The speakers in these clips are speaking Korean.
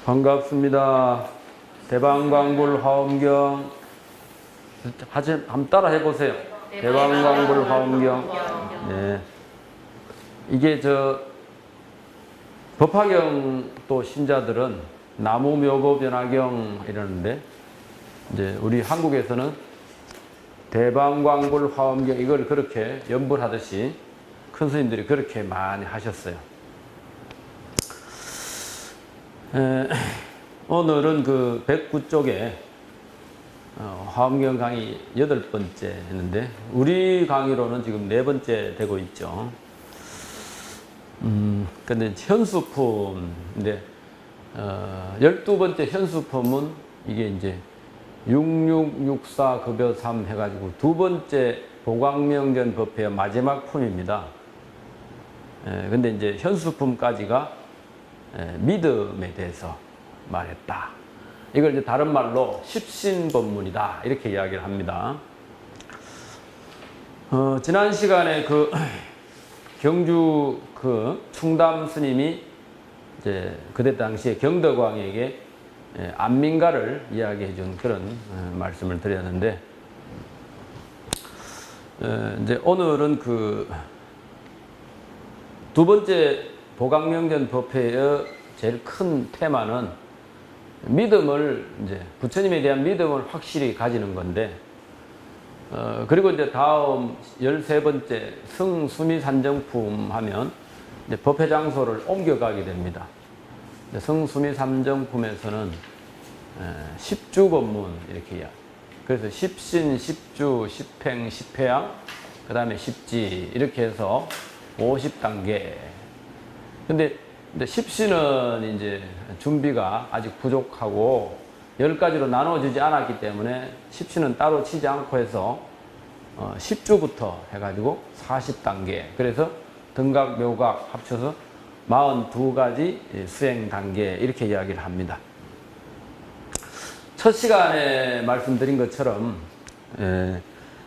반갑습니다. 대방광불 화엄경 한번 따라 해보세요. 대방광불 화엄경. 네. 이게 법화경 또 신자들은 나무묘보변화경 이러는데 이제 우리 한국에서는 대방광불 화엄경 이걸 그렇게 연불하듯이 큰 스님들이 그렇게 많이 하셨어요. 오늘은 그 109쪽에 화엄경 강의 8번째 했는데 우리 강의로는 지금 4번째 되고 있죠. 근데 현수품인데 12번째 현수품은 이게 이제 6664 급여 3 해가지고 2번째 보광명전 법회의 마지막 품입니다. 근데 이제 현수품까지가 믿음에 대해서 말했다. 이걸 이제 다른 말로 십신법문이다. 이렇게 이야기를 합니다. 지난 시간에 경주 충담 스님이 이제 그때 당시에 경덕왕에게 안민가를 이야기해 준 그런 말씀을 드렸는데, 이제 오늘은 두 번째 보광명전 법회의 제일 큰 테마는 믿음을, 이제 부처님에 대한 믿음을 확실히 가지는 건데, 그리고 이제 다음 13번째 성수미산정품 하면 이제 법회 장소를 옮겨가게 됩니다. 성수미산정품에서는 십주법문 이렇게 이야기. 그래서 십신, 십주, 십행, 십회양, 그 다음에 십지 이렇게 해서 50단계. 근데 십신은 이제 준비가 아직 부족하고 10가지로 나눠지지 않았기 때문에 십신은 따로 치지 않고 해서 10주부터 해가지고 40단계. 그래서 등각, 묘각 합쳐서 42가지 수행 단계 이렇게 이야기를 합니다. 첫 시간에 말씀드린 것처럼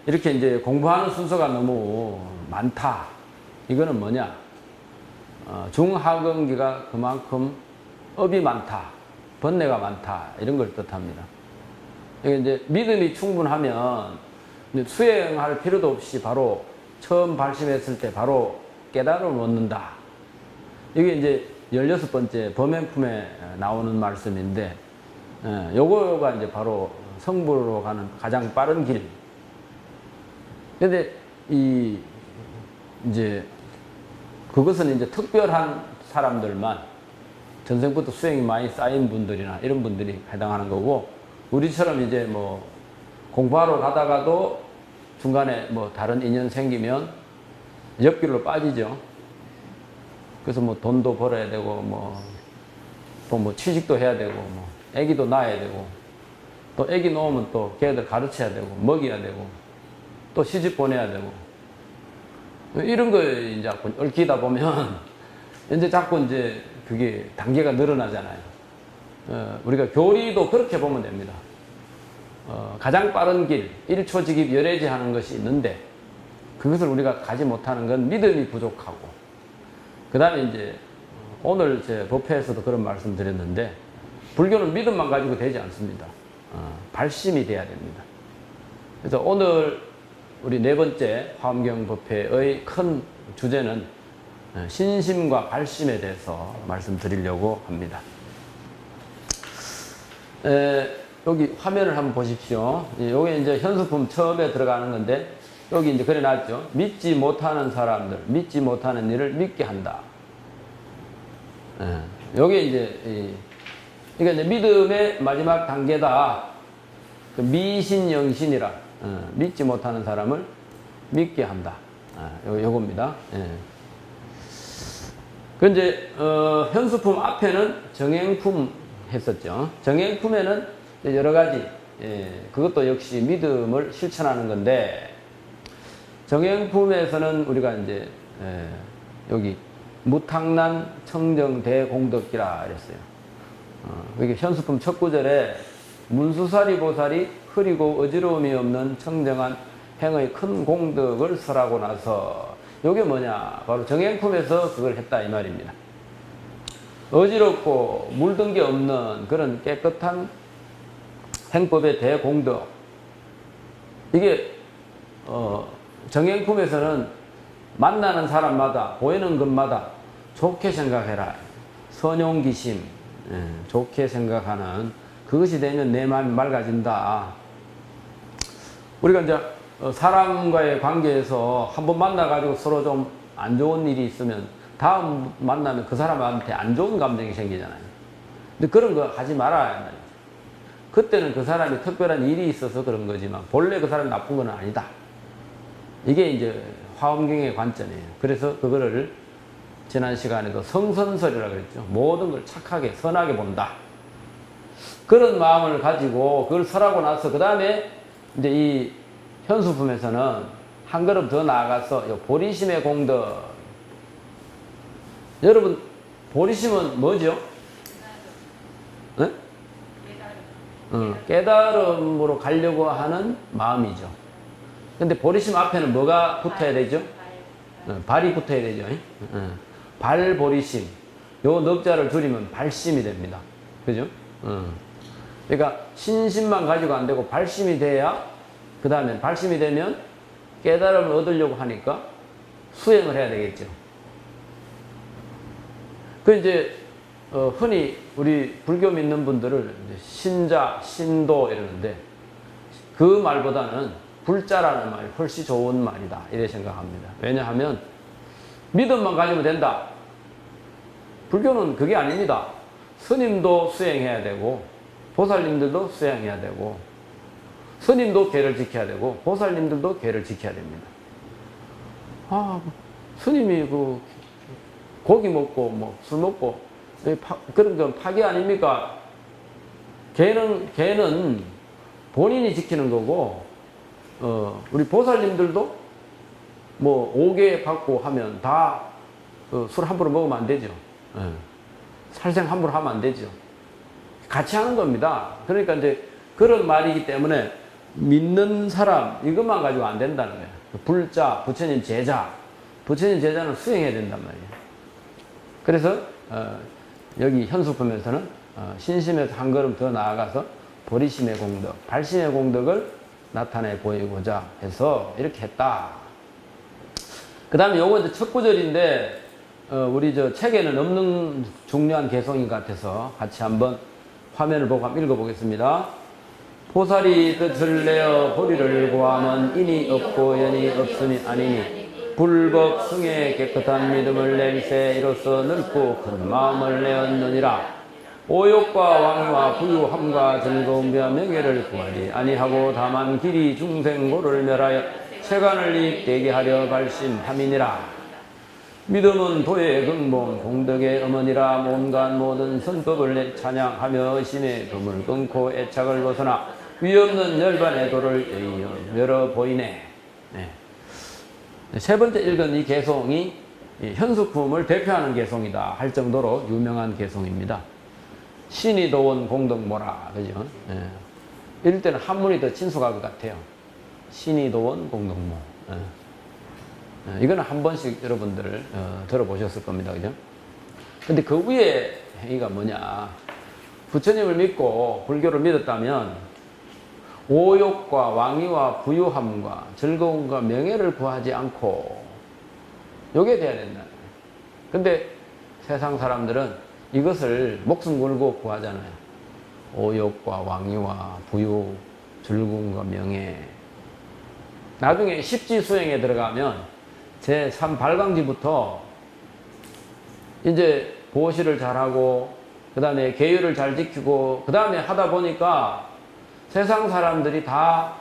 이렇게 이제 공부하는 순서가 너무 많다. 이거는 뭐냐? 중하근기가 그만큼 업이 많다, 번뇌가 많다, 이런 걸 뜻합니다. 이게 이제 믿음이 충분하면 수행할 필요도 없이 바로 처음 발심했을 때 바로 깨달음을 얻는다. 이게 이제 16번째 범행품에 나오는 말씀인데, 요거가 이제 바로 성불로 가는 가장 빠른 길. 근데 이제 그것은 이제 특별한 사람들만, 전생부터 수행이 많이 쌓인 분들이나 이런 분들이 해당하는 거고, 우리처럼 이제 뭐 공부하러 가다가도 중간에 뭐 다른 인연 생기면 옆길로 빠지죠. 그래서 뭐 돈도 벌어야 되고 또 뭐 취직도 해야 되고 뭐 애기도 낳아야 되고, 또 애기 놓으면 또 걔들 가르쳐야 되고 먹여야 되고 또 시집 보내야 되고, 이런 거에 이제 자꾸 얽히다 보면 이제 자꾸 이제 그게 단계가 늘어나잖아요. 우리가 교리도 그렇게 보면 됩니다. 가장 빠른 길, 1초직입 열애지 하는 것이 있는데, 그것을 우리가 가지 못하는 건 믿음이 부족하고, 그 다음에 이제 오늘 제 법회에서도 그런 말씀 드렸는데, 불교는 믿음만 가지고 되지 않습니다. 발심이 돼야 됩니다. 그래서 오늘 우리 4번째 화엄경 법회의 큰 주제는 신심과 발심에 대해서 말씀드리려고 합니다. 여기 화면을 한번 보십시오. 여기 이제 현수품 처음에 들어가는 건데, 여기 이제 그래놨죠. 믿지 못하는 사람들, 믿지 못하는 일을 믿게 한다. 여기 이제, 이게 이제 믿음의 마지막 단계다. 미신영신이라, 믿지 못하는 사람을 믿게 한다. 요겁니다. 그 이제, 현수품 앞에는 정행품 했었죠. 정행품에는 여러 가지, 그것도 역시 믿음을 실천하는 건데, 정행품에서는 우리가 이제, 여기 무탕난 청정 대공덕기라 이랬어요. 이게 현수품 첫 구절에 문수사리 보살이 흐리고 어지러움이 없는 청정한 행의 큰 공덕을 설하고 나서, 이게 뭐냐? 바로 정행품에서 그걸 했다 이 말입니다. 어지럽고 물든 게 없는 그런 깨끗한 행법의 대공덕. 이게 정행품에서는 만나는 사람마다 보이는 것마다 좋게 생각해라. 선용기심, 좋게 생각하는 그것이 되면 내 마음이 맑아진다. 우리가 이제 사람과의 관계에서 한번 만나가지고 서로 좀 안 좋은 일이 있으면 다음 만나면 그 사람한테 안 좋은 감정이 생기잖아요. 근데 그런 거 하지 말아야 한다. 그때는 그 사람이 특별한 일이 있어서 그런 거지만 본래 그 사람이 나쁜 건 아니다. 이게 이제 화엄경의 관점이에요. 그래서 그거를 지난 시간에도 성선설이라고 그랬죠. 모든 걸 착하게 선하게 본다. 그런 마음을 가지고 그걸 설하고 나서 그 다음에 이제 이 현수품에서는 한 걸음 더 나아가서 보리심의 공덕. 여러분 보리심은 뭐죠? 네? 깨달음으로 가려고 하는 마음이죠. 근데 보리심 앞에는 뭐가 붙어야 되죠? 발이 붙어야 되죠. 발보리심. 요 넉자를 줄이면 발심이 됩니다. 그죠? 그러니까 신심만 가지고 안 되고 발심이 돼야 그 다음에 발심이 되면 깨달음을 얻으려고 하니까 수행을 해야 되겠죠. 그 이제 흔히 우리 불교 믿는 분들을 신자, 신도 이러는데 그 말보다는 불자라는 말이 훨씬 좋은 말이다. 이래 생각합니다. 왜냐하면 믿음만 가지면 된다. 불교는 그게 아닙니다. 스님도 수행해야 되고 보살님들도 수행해야 되고 스님도 계를 지켜야 되고 보살님들도 계를 지켜야 됩니다. 스님이 그 고기 먹고 뭐 술 먹고 그런 건 파괴 아닙니까? 계는 본인이 지키는 거고 우리 보살님들도 뭐 5개 받고 하면 다 술 함부로 먹으면 안 되죠. 살생 함부로 하면 안 되죠. 같이 하는 겁니다. 그러니까 이제 그런 말이기 때문에 믿는 사람 이것만 가지고 안 된다는 거예요. 불자, 부처님 제자, 부처님 제자는 수행해야 된단 말이에요. 그래서 여기 현수품에서는 신심에서 한 걸음 더 나아가서 보리심의 공덕, 발심의 공덕을 나타내 보이고자 해서 이렇게 했다. 그 다음에 요거 이제 첫 구절인데 우리 저 책에는 없는 중요한 개성인 것 같아서 같이 한번 화면을 보고 한번 읽어보겠습니다. 보살이 뜻을 내어 보리를 구하면 인이 없고 연이 없음이 아니니 불법 승에 깨끗한 믿음을 낼세 이로써 넓고 큰 마음을 내었느니라. 오욕과 왕유와 부유함과 즐거움과 명예를 구하지 아니하고 다만 길이 중생고를 멸하여 세간을 이익되게 하려 발심함이니라. 믿음은 도의 근본 공덕의 어머니라. 온갖 모든 선법을 찬양하며 의심의 금을 끊고 애착을 벗어나 위없는 열반의 도를 열어 보이네. 네. 세 번째 읽은 이 개송이 현수품을 대표하는 개송이다 할 정도로 유명한 개송입니다. 신이 도원 공덕모라. 그죠? 네. 이럴 때는 한문이 더 친숙할 것 같아요. 신이 도원 공덕모. 네. 이거는 한 번씩 여러분들 들어보셨을 겁니다. 그죠? 근데 그 위에 행위가 뭐냐. 부처님을 믿고 불교를 믿었다면 오욕과 왕위와 부유함과 즐거움과 명예를 구하지 않고 요게 돼야 된다. 근데 세상 사람들은 이것을 목숨 걸고 구하잖아요. 오욕과 왕위와 부유, 즐거움과 명예. 나중에 십지 수행에 들어가면 제3발광지부터 이제 보시를 잘하고 그 다음에 계율을 잘 지키고 그 다음에 하다 보니까 세상 사람들이 다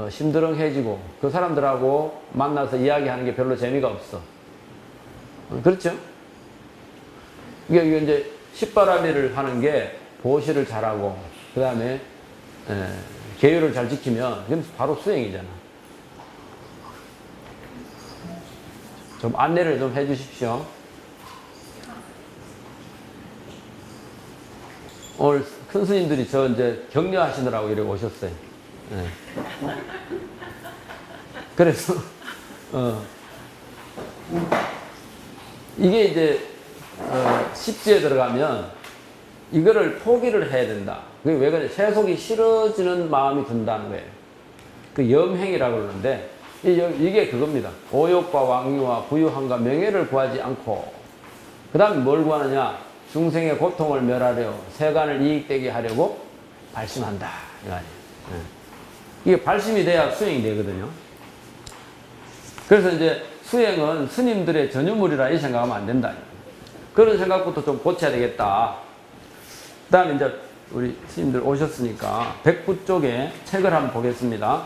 심드렁해지고 그 사람들하고 만나서 이야기하는 게 별로 재미가 없어. 그렇죠? 이게 이제 십바라밀을 하는 게 보시를 잘하고 그 다음에 계율을 잘 지키면 그건 바로 수행이잖아. 좀 안내를 좀 해주십시오. 오늘 큰 스님들이 저 이제 격려하시느라고 이렇게 오셨어요. 네. 그래서 이게 이제 십지에 들어가면 이거를 포기를 해야 된다. 그게 왜 그래? 세속이 싫어지는 마음이 든다는 거예요. 그 염행이라고 그러는데 이게 그겁니다. 오욕과 왕유와 부유함과 명예를 구하지 않고 그 다음에 뭘 구하느냐? 중생의 고통을 멸하려 세간을 이익되게 하려고 발심한다. 이거 아니에요. 이게 발심이 돼야 수행이 되거든요. 그래서 이제 수행은 스님들의 전유물이라 이 생각하면 안 된다. 그런 생각부터 좀 고쳐야 되겠다. 그 다음에 이제 우리 스님들 오셨으니까 백부 쪽에 책을 한번 보겠습니다.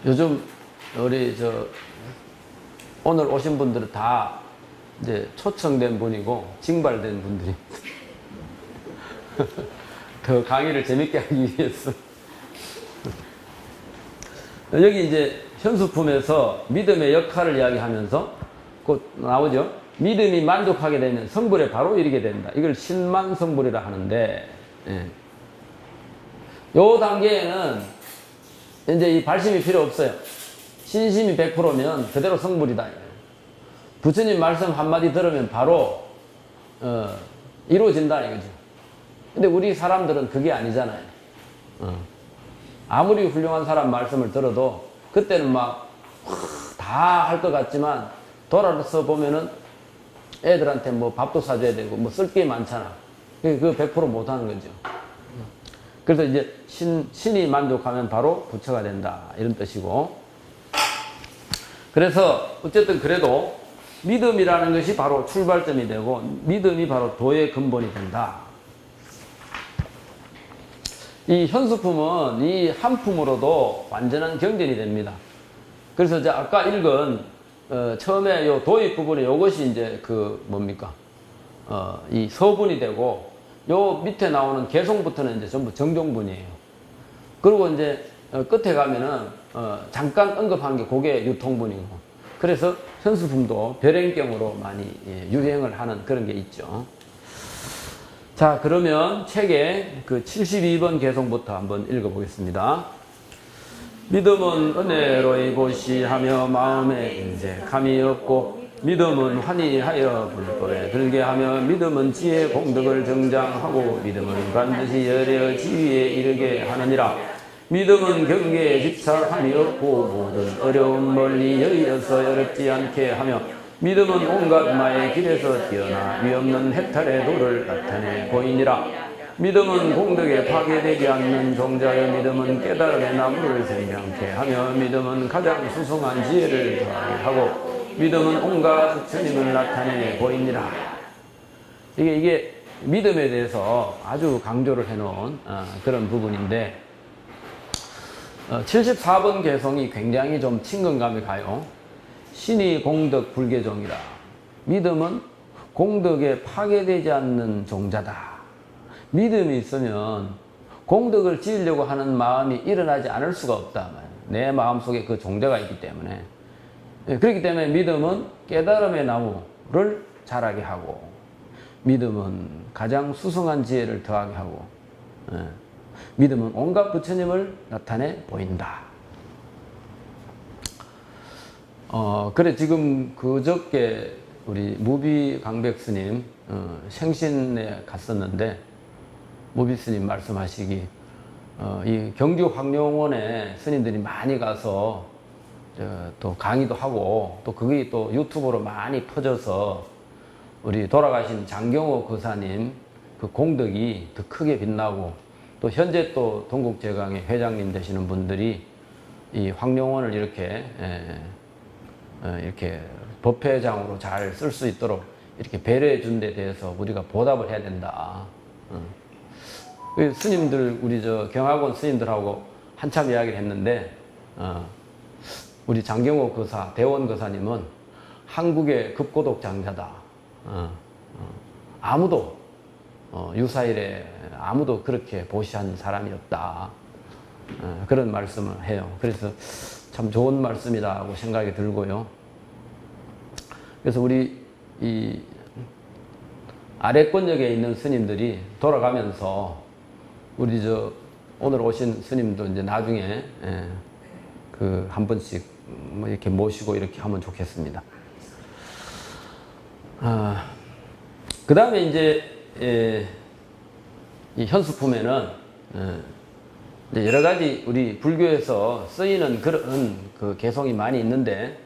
요즘 우리 오늘 오신 분들은 다 이제 초청된 분이고 징발된 분들이 더 강의를 재밌게 하기 위해서 여기 이제 현수품에서 믿음의 역할을 이야기하면서 곧 나오죠. 믿음이 만족하게 되면 성불에 바로 이르게 된다. 이걸 신만성불이라 하는데, 요 단계에는 이제 이 발심이 필요 없어요. 신심이 100%면 그대로 성불이다. 부처님 말씀 한마디 들으면 바로 이루어진다 이거죠. 근데 우리 사람들은 그게 아니잖아요. 아무리 훌륭한 사람 말씀을 들어도 그때는 막 다 할 것 같지만 돌아서 보면은 애들한테 뭐 밥도 사줘야 되고 뭐 쓸 게 많잖아. 그거 100% 못하는 거죠. 그래서 이제 신이 만족하면 바로 부처가 된다 이런 뜻이고, 그래서 어쨌든 그래도 믿음이라는 것이 바로 출발점이 되고 믿음이 바로 도의 근본이 된다. 이 현수품은 이 한 품으로도 완전한 경전이 됩니다. 그래서 이제 아까 읽은 처음에 요 도입 부분에 요것이 이제 뭡니까? 이 서분이 되고 요 밑에 나오는 개송부터는 이제 전부 정종분이에요. 그리고 이제 끝에 가면은 잠깐 언급한 게 그게 유통분이고, 그래서 현수품도 별행경으로 많이 유행을 하는 그런 게 있죠. 자, 그러면 책의 72번 개송부터 한번 읽어보겠습니다. 믿음은 은혜로이 보시하며 마음에 인색함이 없고, 믿음은 환희하여 불법에 들게 하며, 믿음은 지혜 공덕을 정장하고, 믿음은 반드시 여러 지위에 이르게 하느니라. 믿음은 경계에 집착함이 없고 모든 어려움 멀리 여의어서 어렵지 않게 하며, 믿음은 온갖 마의 길에서 뛰어나 위없는 해탈의 도를 나타내 보이니라. 믿음은 공덕에 파괴되지 않는 종자여, 믿음은 깨달음의 나무를 생명케 하며, 믿음은 가장 수성한 지혜를 더하게 하고, 믿음은 온갖 부처님을 나타내 보이니라. 이게 믿음에 대해서 아주 강조를 해놓은 그런 부분인데, 74번 개성이 굉장히 좀 친근감이 가요. 신이 공덕 불계종이라. 믿음은 공덕에 파괴되지 않는 종자다. 믿음이 있으면 공덕을 지으려고 하는 마음이 일어나지 않을 수가 없다. 내 마음속에 그 종자가 있기 때문에. 그렇기 때문에 믿음은 깨달음의 나무를 자라게 하고, 믿음은 가장 수성한 지혜를 더하게 하고, 믿음은 온갖 부처님을 나타내 보인다. 그래, 지금 그저께 우리 무비 강백 스님 생신에 갔었는데, 무비 스님 말씀하시기, 이 경주 황룡원에 스님들이 많이 가서 또 강의도 하고, 또 그게 또 유튜브로 많이 퍼져서 우리 돌아가신 장경호 거사님 그 공덕이 더 크게 빛나고, 또 현재 또 동국제강의 회장님 되시는 분들이 이 황룡원을 이렇게 법회장으로 잘 쓸 수 있도록 이렇게 배려해 준 데 대해서 우리가 보답을 해야 된다. 스님들, 우리 경학원 스님들하고 한참 이야기를 했는데, 우리 장경호 거사, 대원 거사님은 한국의 급고독 장자다. 아무도 유사일에 아무도 그렇게 보시한 사람이 없다. 그런 말씀을 해요. 그래서 참 좋은 말씀이라고 생각이 들고요. 그래서 우리 이 아래권역에 있는 스님들이 돌아가면서 우리 오늘 오신 스님도 이제 나중에 한 번씩 뭐 이렇게 모시고 이렇게 하면 좋겠습니다. 그 다음에 이제 이 현수품에는 이제 여러 가지 우리 불교에서 쓰이는 그런 그 개성이 많이 있는데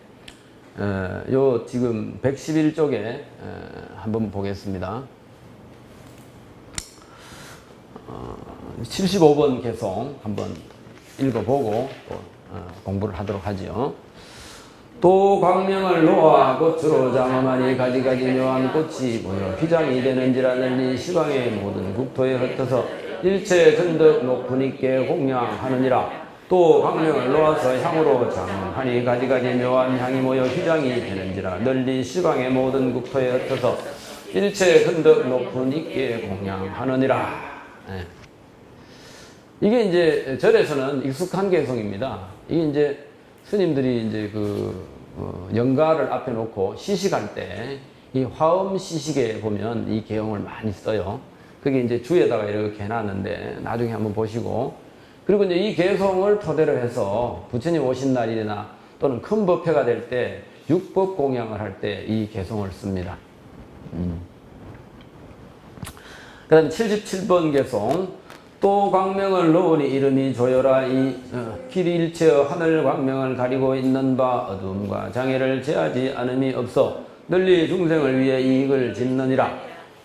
요 지금 111쪽에 한번 보겠습니다. 75번 개성 한번 읽어보고 또 공부를 하도록 하죠. 또 광명을 놓아 꽃으로 장엄하니 가지가지 묘한 꽃이 모여 휘장이 되는지라 널리 시방의 모든 국토에 흩어서 일체 근덕 높은 있게 공양하느니라. 또 광명을 놓아서 향으로 장엄하니 가지가지 묘한 향이 모여 휘장이 되는지라 널리 시방의 모든 국토에 흩어서 일체 근덕 높은 있게 공양하느니라. 이게 이제 절에서는 익숙한 개성입니다. 이게 이제 스님들이 이제 연가를 앞에 놓고 시식할 때 이 화엄 시식에 보면 이 개용을 많이 써요. 그게 이제 주에다가 이렇게 해놨는데 나중에 한번 보시고, 그리고 이제 이 개성을 토대로 해서 부처님 오신 날이나 또는 큰 법회가 될 때 육법 공양을 할 때 이 개성을 씁니다. 그 다음에 77번 개성. 또 광명을 놓으니 이름이 조여라. 이 길이 일체어 하늘 광명을 가리고 있는 바 어둠과 장애를 제하지 않음이 없어 널리 중생을 위해 이익을 짓느니라.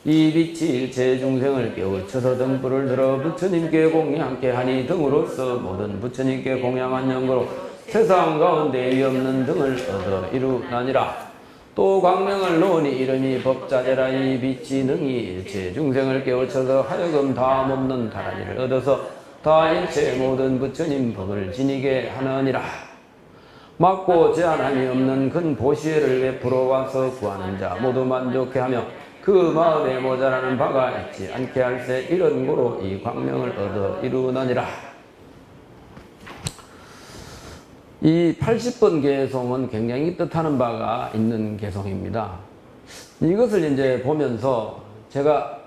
이 빛이 일체 중생을 깨우쳐서 등불을 들어 부처님께 공양케 하니 등으로서 모든 부처님께 공양한 연고로 세상 가운데 위없는 등을 얻어 이루나니라. 또 광명을 놓으니 이름이 법자재라. 이 빛이 능히 일체 중생을 깨우쳐서 하여금 다함 없는 다란이를 얻어서 다 일체 모든 부처님 법을 지니게 하느니라. 막고 제한함이 없는 큰 보시회를 베풀어 와서 구하는 자 모두 만족해 하며 그 마음에 모자라는 바가 있지 않게 할세 이런 고로 이 광명을 얻어 이루느니라. 이 80번 개성은 굉장히 뜻하는 바가 있는 개성입니다. 이것을 이제 보면서 제가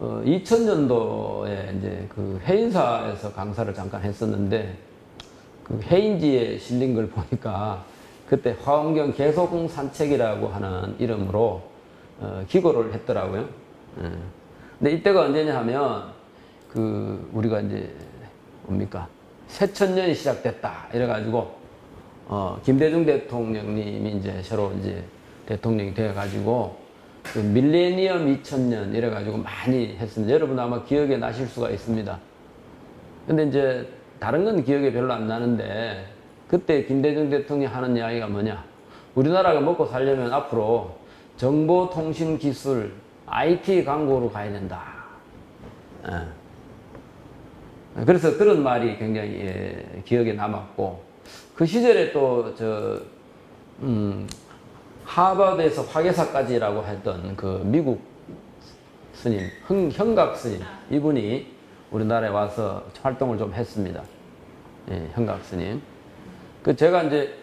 2000년도에 이제 그 해인사에서 강사를 잠깐 했었는데 그 해인지에 실린 걸 보니까 그때 화엄경 개성 산책이라고 하는 이름으로 기고를 했더라고요. 근데 이때가 언제냐 하면 우리가 이제 뭡니까? 새천년이 시작됐다 이래가지고 김대중 대통령님이 이제 새로 이제 대통령이 되어가지고 그 밀레니엄 2000년 이래가지고 많이 했습니다. 여러분 아마 기억에 나실 수가 있습니다. 근데 이제 다른 건 기억이 별로 안 나는데 그때 김대중 대통령이 하는 이야기가 뭐냐? 우리나라가 먹고 살려면 앞으로 정보통신기술 IT 강국으로 가야 된다. 그래서 그런 말이 굉장히 기억에 남았고, 그 시절에 또 하버드에서 화계사까지라고 했던 그 미국 스님 현각 스님, 이분이 우리나라에 와서 활동을 좀 했습니다. 현각 스님. 제가 이제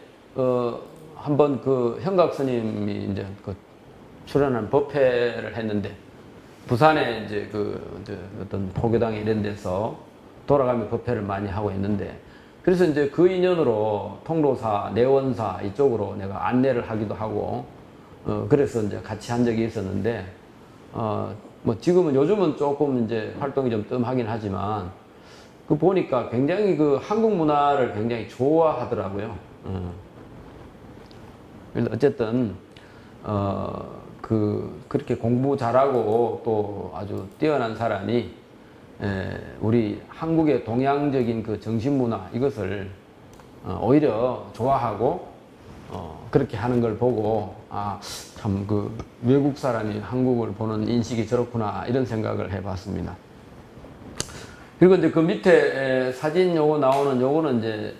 한번 그 현각 스님이 이제 출연한 법회를 했는데 부산에 이제 어떤 포교당 이런 데서 돌아가며 법회를 많이 하고 있는데, 그래서 이제 그 인연으로 통로사, 내원사 이쪽으로 내가 안내를 하기도 하고, 그래서 이제 같이 한 적이 있었는데, 뭐 지금은 요즘은 조금 이제 활동이 좀 뜸하긴 하지만, 보니까 굉장히 한국 문화를 굉장히 좋아하더라고요. 그래서 어쨌든, 그렇게 공부 잘하고 또 아주 뛰어난 사람이 우리 한국의 동양적인 그 정신문화 이것을 오히려 좋아하고 그렇게 하는 걸 보고 참 외국 사람이 한국을 보는 인식이 저렇구나 이런 생각을 해봤습니다. 그리고 이제 그 밑에 사진 요거 나오는 요거는 이제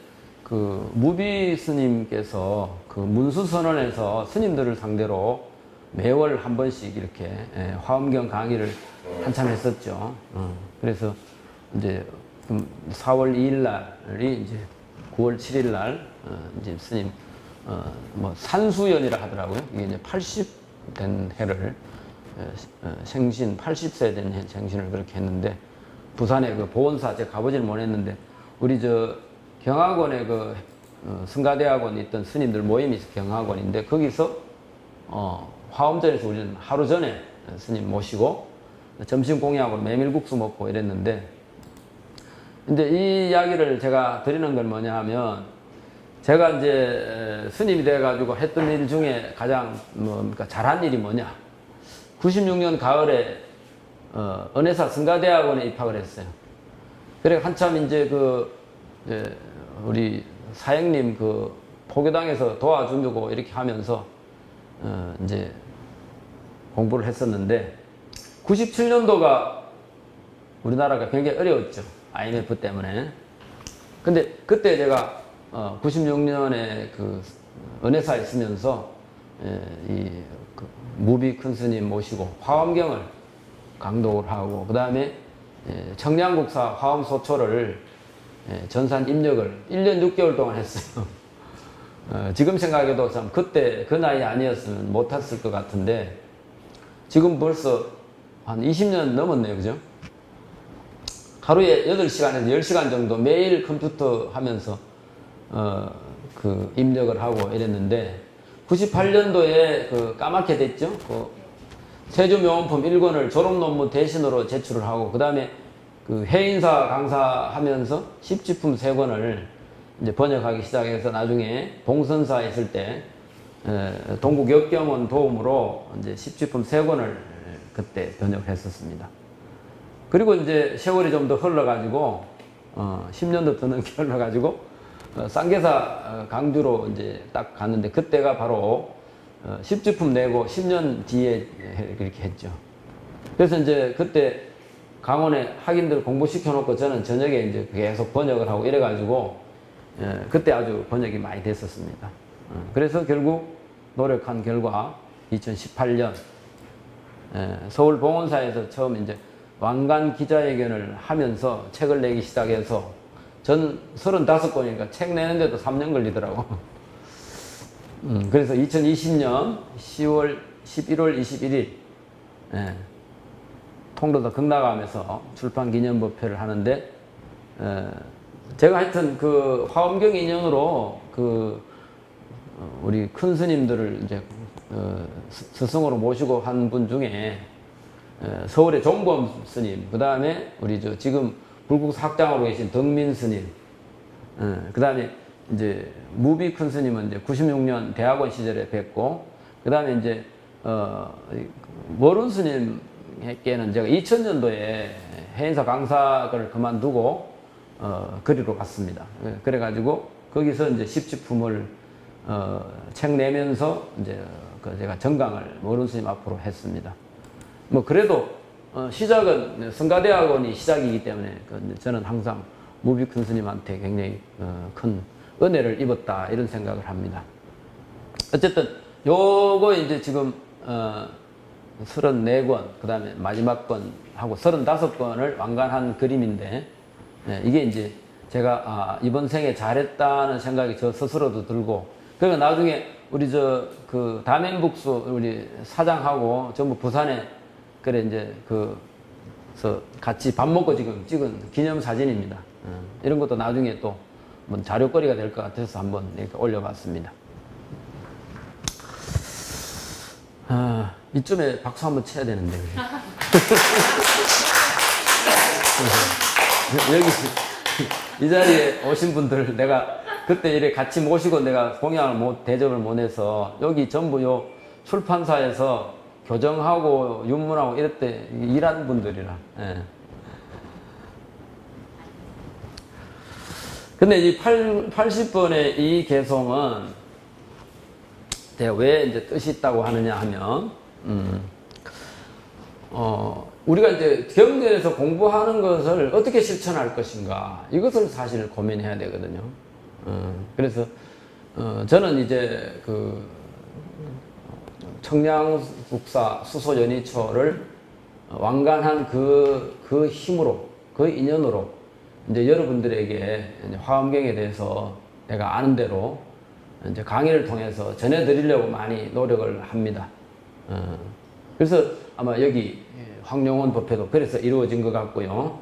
무비 스님께서 문수선언에서 스님들을 상대로 매월 한 번씩 이렇게 화엄경 강의를 한참 했었죠. 그래서 이제 4월 2일 날이 이제 9월 7일 날 이제 스님 뭐 산수연이라 하더라고요. 이게 이제 80된 해를 생신 80세 된 생신을 그렇게 했는데, 부산에 보원사 제가 가보지는 못했는데 우리 경학원에 승가대학원에 있던 스님들 모임이 있어 경학원인데 거기서 화엄전에서 우리는 하루 전에 스님 모시고 점심 공약으로 메밀국수 먹고 이랬는데 이제 이 이야기를 제가 드리는 건 뭐냐 하면 제가 이제 스님이 돼가지고 했던 일 중에 가장 그러니까 잘한 일이 뭐냐 96년 가을에 은혜사 승가대학원에 입학을 했어요. 그래 한참 이제 우리 사형님 포교당에서 도와주고 이렇게 하면서 이제 공부를 했었는데 97년도가 우리나라가 굉장히 어려웠죠. IMF 때문에. 근데 그때 제가 96년에 은혜사에 있으면서 무비 큰 스님 모시고 화엄경을 강독을 하고 그 다음에 청량국사 화엄소초를 전산 입력을 1년 6개월 동안 했어요. 지금 생각해도 참 그때 그 나이 아니었으면 못했을 것 같은데 지금 벌써 한 20년 넘었네요. 그죠? 하루에 8시간에서 10시간 정도 매일 컴퓨터 하면서 입력을 하고 이랬는데 98년도에 까맣게 됐죠. 세조명언품 1권을 졸업논문 대신으로 제출을 하고 그 다음에 해인사 강사하면서 십지품 3권을 이제 번역하기 시작해서 나중에 봉선사 있을 때 동국역경원 도움으로 이제 십지품 3권을 그때 번역했었습니다. 그리고 이제 세월이 좀 더 흘러가지고 10년도 더 넘게 흘러가지고 쌍계사 강주로 이제 딱 갔는데 그때가 바로 십지품 내고 10년 뒤에 그렇게 했죠. 그래서 이제 그때 강원에 학인들 공부시켜 놓고 저는 저녁에 이제 계속 번역을 하고 이래가지고 그때 아주 번역이 많이 됐었습니다. 그래서 결국 노력한 결과 2018년 서울 봉원사에서 처음 이제 왕관 기자회견을 하면서 책을 내기 시작해서 전 35권이니까 책 내는데도 3년 걸리더라고. 그래서 2020년 10월 11월 21일 통도사 극락암에서 출판 기념법회를 하는데 제가 하여튼 화엄경 인연으로 우리 큰 스님들을 이제 스승으로 모시고 한 분 중에 서울의 종범 스님, 그 다음에 우리 지금 불국사 학장으로 계신 덕민 스님, 그 다음에 이제 무비 큰 스님은 이제 96년 대학원 시절에 뵙고, 그 다음에 이제 머룬 스님께는 제가 2000년도에 해인사 강사를 그만두고 그리로 갔습니다. 그래가지고 거기서 이제 십지품을 책 내면서 이제 제가 정강을 머룬 스님 앞으로 했습니다. 뭐 그래도 시작은 성가대학원이 시작이기 때문에 저는 항상 무비 큰 스님한테 굉장히 큰 은혜를 입었다 이런 생각을 합니다. 어쨌든 요거 이제 지금 34권 그 다음에 마지막 권 하고 35권을 완간한 그림인데 이게 이제 제가 이번 생에 잘했다는 생각이 저 스스로도 들고 그러니까 나중에 우리 다멘북스 우리 사장하고 전부 부산에 그래 이제 같이 밥 먹고 지금 찍은 기념 사진입니다. 이런 것도 나중에 또 자료거리가 될 것 같아서 한번 이렇게 올려봤습니다. 이쯤에 박수 한번 쳐야 되는데. 여기 이 자리에 오신 분들 내가 그때 이래 같이 모시고 내가 공양을 대접을 못 해서 여기 전부 요 출판사에서 교정하고 윤문하고 이럴 때 일한 분들이라. 근데 이 80번의 이 개송은 제가 왜 이제 뜻이 있다고 하느냐 하면, 우리가 이제 경전에서 공부하는 것을 어떻게 실천할 것인가, 이것을 사실 고민해야 되거든요. 그래서, 저는 이제 청량국사 수소연이초를 완간한 그 힘으로, 그 인연으로 이제 여러분들에게 화엄경에 대해서 내가 아는 대로 이제 강의를 통해서 전해드리려고 많이 노력을 합니다. 그래서 아마 여기 황룡원 법회도 그래서 이루어진 것 같고요.